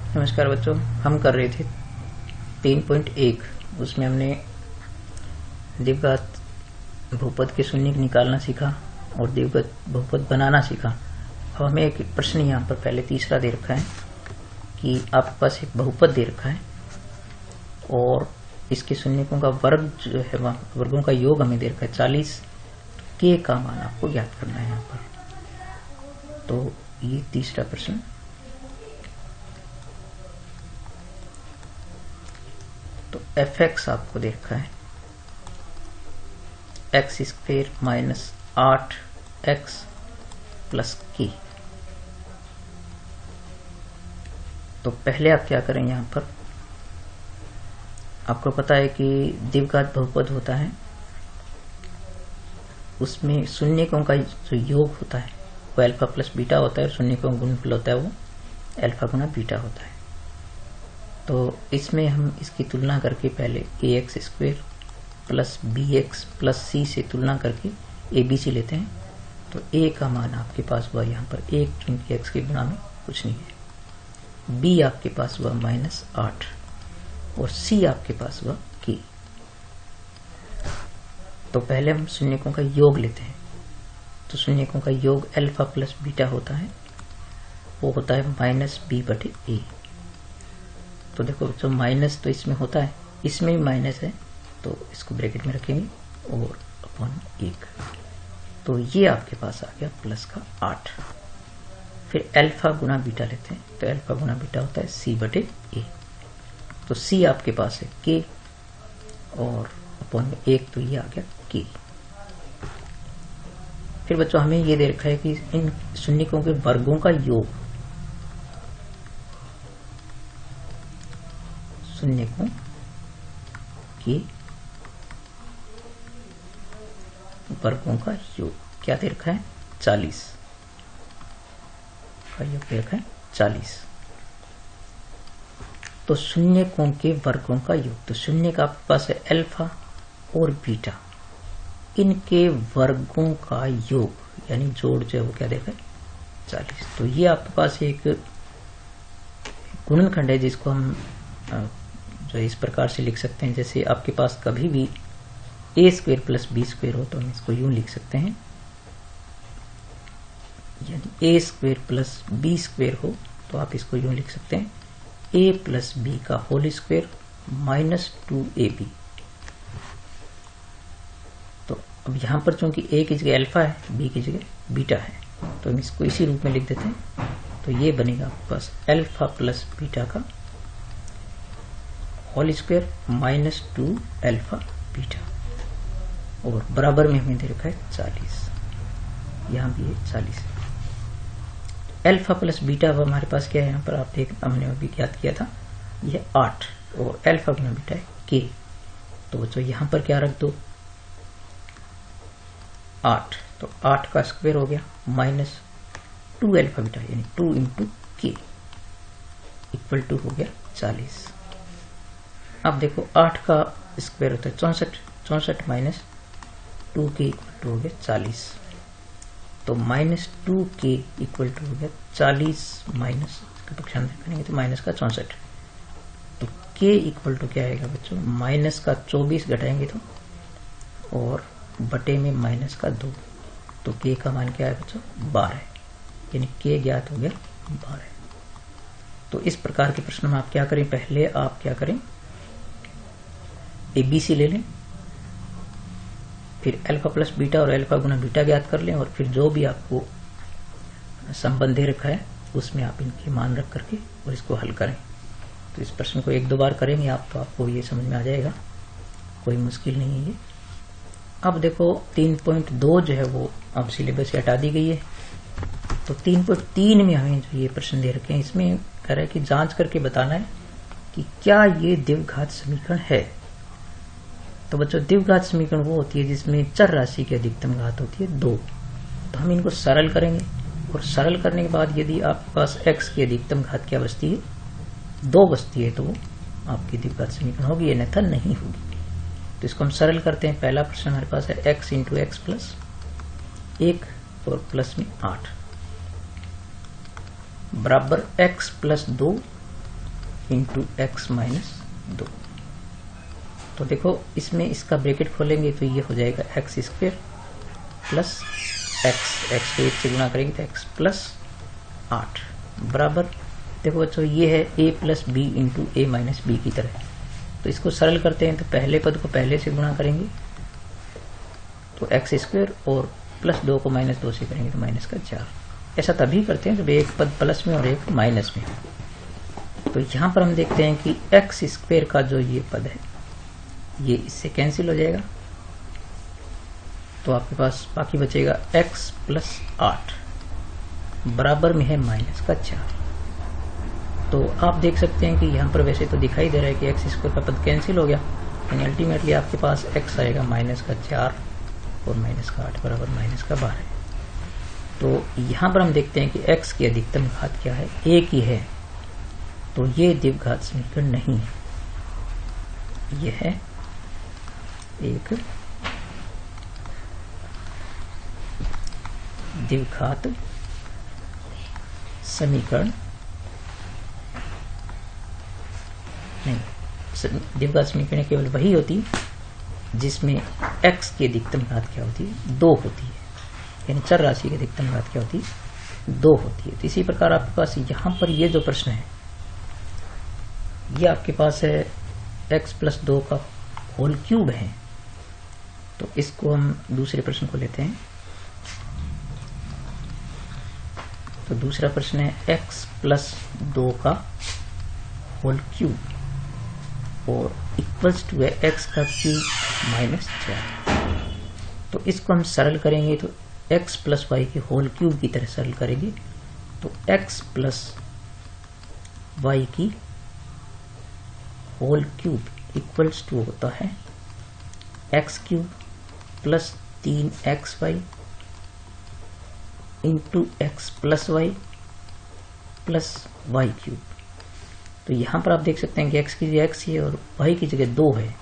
नमस्कार बच्चों, हम कर रहे थे 3.1। उसमें हमने द्विघात बहुपद के शून्य निकालना सीखा और द्विघात बहुपद बनाना सीखा। अब हमें एक प्रश्न यहाँ पर पहले तीसरा दे रखा है कि आपके पास एक बहुपद दे रखा है और इसके शून्यकों का वर्ग जो है वर्गों का योग हमें दे रखा है 40। के का मान आपको ज्ञात करना है यहाँ पर। तो ये तीसरा प्रश्न। तो fx आपको दे रखा है x square minus 8x plus k। तो पहले आप क्या करें, यहाँ पर आपको पता है कि द्विघात बहुपद होता है, उसमें शून्यकों का जो योग होता है वो अल्फा प्लस बीटा होता है और शून्यकों का गुणनफल होता है वो अल्फा गुना बीटा होता है। तो इसमें हम इसकी तुलना करके पहले ax square plus bx plus c से तुलना करके abc लेते हैं। तो a का मान आपके पास हुआ यहाँ पर 1, क्योंकि x के गुणा में कुछ नहीं है। b आपके पास हुआ -8 और c आपके पास हुआ k। तो पहले हम शून्यकों का योग लेते हैं। तो शून्यकों का योग अल्फा प्लस बीटा होता है, वो होता है -b/a। तो देखो जो माइनस तो इसमें होता है, इसमें भी माइनस है, तो इसको ब्रैकेट में रखेंगे और अपॉन 1। तो ये आपके पास आ गया प्लस का 8। फिर अल्फा गुना बीटा लेते हैं, तो अल्फा गुना बीटा होता है c/a। तो c आपके पास है k और अपॉन 1, तो ये आ गया k। फिर बच्चों हमें ये दे रखा है कि इन शून्यकों के वर्गों का योग, शून्यकों के वर्गों का योग क्या दे रखा है 40 का योग दे रखा है 40। तो शून्यकों के वर्गों का योग, तो शून्य का आपके पास है अल्फा और बीटा, इनके वर्गों का योग यानी जोड़ जो है वो क्या देखा है 40। तो ये आपके पास एक गुणनखंड है जिसको हम जो इस प्रकार से लिख सकते हैं। जैसे आपके पास कभी भी a square plus b square हो तो हम इसको यूं लिख सकते हैं, यानी a square plus b square हो तो आप इसको यूं लिख सकते हैं a प्लस b का होल स्क्वेयर माइनस 2ab। तो अब यहां पर चूंकि a की जगह अल्फा है, b की जगह बीटा है, तो हम इसको इसी रूप में लिख देते हैं। तो ये बनेगा आपके पास अल्फा प्लस बीटा का whole square minus 2 alpha beta, और बराबर में हमें दे रखा है 40। यहाँ भी है 40। अल्फा प्लस बीटा अब हमारे पास क्या है, यहाँ पर आप देख, हमने अभी ज्ञात किया था, यह 8 और अल्फा गुना बीटा है k। तो बच्चों यहाँ पर क्या रख दो 8, तो 8 का स्क्वायर हो गया माइनस 2 अल्फा बीटा यानी 2 इंटू k इक्वल टू हो गया 40। अब देखो 8 का स्क्वायर होता है 64, 64 माइनस 2k इक्वल टू हो गया 40। तो माइनस 2k इक्वल टू हो गया 40 माइनस का पक्षांतर करेंगे तो माइनस का 64। तो k इक्वल टू क्या आएगा बच्चों, माइनस का 24 घटाएंगे तो, और बटे में माइनस का 2, तो k का मान क्या है बच्चों 12, यानी k ज्ञात हो गया 12। तो इस प्रकार के प्रश्न में आप क्या करें, पहले आप क्या करें ABC ले लें, फिर अल्फा प्लस बीटा और अल्फा गुना बीटा ज्ञात कर लें, और फिर जो भी आपको संबंध दे रखा है उसमें आप इनके मान रख करके और इसको हल करें। तो इस प्रश्न को 1-2 बार करेंगे आप तो आपको ये समझ में आ जाएगा, कोई मुश्किल नहीं है ये। अब देखो 3.2 जो है वो अब सिलेबस से हटा दी गई है। तो 3.3 में हमें जो ये प्रश्न दे रखे हैं, इसमें कह रहा है कि जांच करके बताना है कि क्या ये द्विघात समीकरण है। तो बच्चों द्विघात समीकरण वो होती है जिसमें चर राशि की अधिकतम घात होती है 2। तो हम इनको सरल करेंगे, और सरल करने के बाद यदि आपके पास x की अधिकतम घात क्या बचती है 2 बचती है, तो वो आपकी द्विघात समीकरण होगी, अन्यथा नहीं होगी। तो इसको हम सरल करते हैं। पहला प्रश्न हमारे पास है x इंटू एक्स प्लस 1 और प्लस में 8 बराबर x plus 2 into x minus 2। तो देखो इसमें इसका ब्रैकेट खोलेंगे तो ये हो जाएगा एक्स स्क्वायर प्लस एक्स को 1 से गुणा करेंगे तो एक्स प्लस 8 बराबर, देखो बच्चों ये है a plus B into A minus B की तरह। तो इसको सरल करते हैं तो पहले पद को पहले से गुणा करेंगे तो एक्स स्क्वायर और प्लस 2 को माइनस 2 से करेंगे तो माइनस का 4। ऐसा तभी करते हैं जब एक पद प्लस में और एक माइनस में हो। तो यहाँ पर हम देखते हैं कि एक्स स्क्वायर का जो ये पद है ये इससे कैंसिल हो जाएगा, तो आपके पास बाकी बचेगा एक्स प्लस 8 बराबर में है माइनस का 4। तो आप देख सकते हैं कि यहाँ पर वैसे तो दिखाई दे रहा है कि एक्स स्क्वायर का पद कैंसिल हो गया, यानी अल्टीमेटली आपके पास एक्स आएगा माइनस का 4 और माइनस का 8 बराबर माइनस का 12। तो यहाँ पर हम देखते हैं कि एक्स की अधिकतम घात क्या है, एक ही है, तो ये द्विघात समीकरण नहीं है, यह है एक द्विघात समीकरण नहीं। द्विघात समीकरण केवल वही होती जिसमें x की अधिकतम घात क्या होती है, 2 होती है, यानी चर राशि की अधिकतम घात क्या होती है, 2 होती है। तो इसी प्रकार आपके पास यहाँ पर ये जो प्रश्न है ये आपके पास है x प्लस 2 का होल क्यूब है। तो इसको हम दूसरे प्रश्न को लेते हैं। तो दूसरा प्रश्न है x प्लस 2 का होल क्यूब और इक्वल्स टू है x का क्यूब माइनस 4। तो इसको हम सरल करेंगे तो x प्लस वाई के होल क्यूब की तरह सरल करेंगे तो x प्लस वाई की होल क्यूब इक्वल्स टू होता है x cube plus 3xy into X plus Y plus Y cube. तो यहाँ पर आप देख सकते हैं कि x की जगह x है और y की जगह 2 है,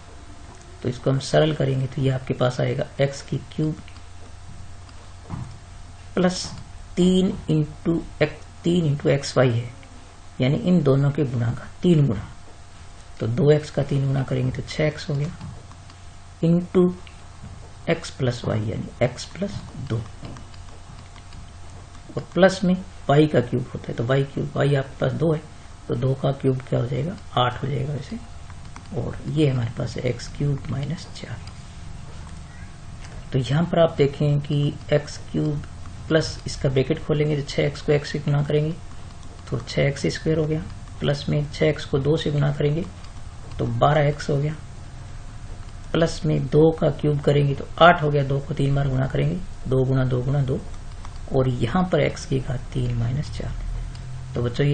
तो इसको हम सरल करेंगे तो ये आपके पास आएगा x की cube plus 3 into X Y है, यानी इन दोनों के गुणा का 3 गुणा, तो 2x का 3 गुणा करेंगे तो 6x हो गया इंटू एक्स प्लस वाई यानी x प्लस 2 और प्लस में y का क्यूब होता है तो y क्यूब, y आपके पास 2 है तो 2 का क्यूब क्या हो जाएगा 8 हो जाएगा वैसे, और ये हमारे पास है x क्यूब माइनस 4। तो यहाँ पर आप देखें कि x क्यूब प्लस इसका ब्रैकेट खोलेंगे तो 6x को x से गुणा करेंगे तो 6x स्क्वायर हो गया, प्लस में 6x को 2 से गुणा करेंगे तो 12x हो गया, प्लस में 2 का क्यूब करेंगे तो 8 हो गया, 2 को 3 बार गुणा करेंगे 2 गुणा 2 गुणा 2 और यहाँ पर x की घात 3 माइनस 4। तो बच्चों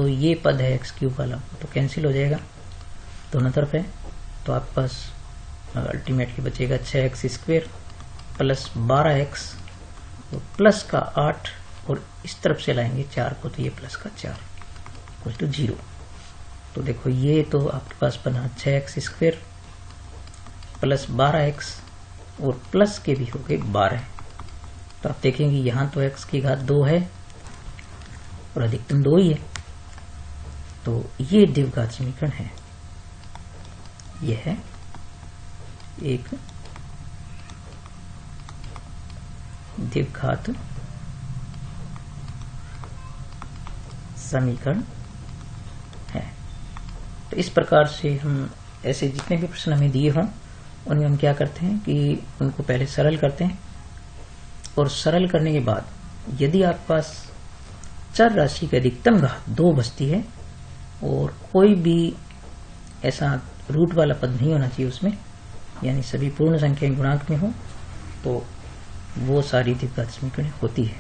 ये पद है x क्यूब वाला तो कैंसिल हो जाएगा दोनों तरफ है, तो आपके पास अल्टीमेटली बचेगा 6x स्क्वायर प्लस 12x और प्लस का 8 और इस तरफ से लाएंगे 4 को तो ये प्लस का 4 इक्वल टू 0। तो देखो ये तो आपके पास बना 6x स्क्वायर प्लस 12x और प्लस के भी हो गए 12। तो आप देखेंगे यहाँ तो x की घात 2 है और अधिकतम 2 ही है, तो ये द्विघात समीकरण है, यह है एक द्विघात समीकरण है। तो इस प्रकार से हम ऐसे जितने भी प्रश्न हमें दिए हों उनमें हम क्या करते हैं कि उनको पहले सरल करते हैं और सरल करने के बाद यदि आपके पास चर राशि की अधिकतम घात 2 बचती है और कोई भी ऐसा रूट वाला पद नहीं होना चाहिए उसमें, यानी सभी पूर्ण संख्याएं गुणांक में हो, तो वो सारी द्विघात समीकरण होती है।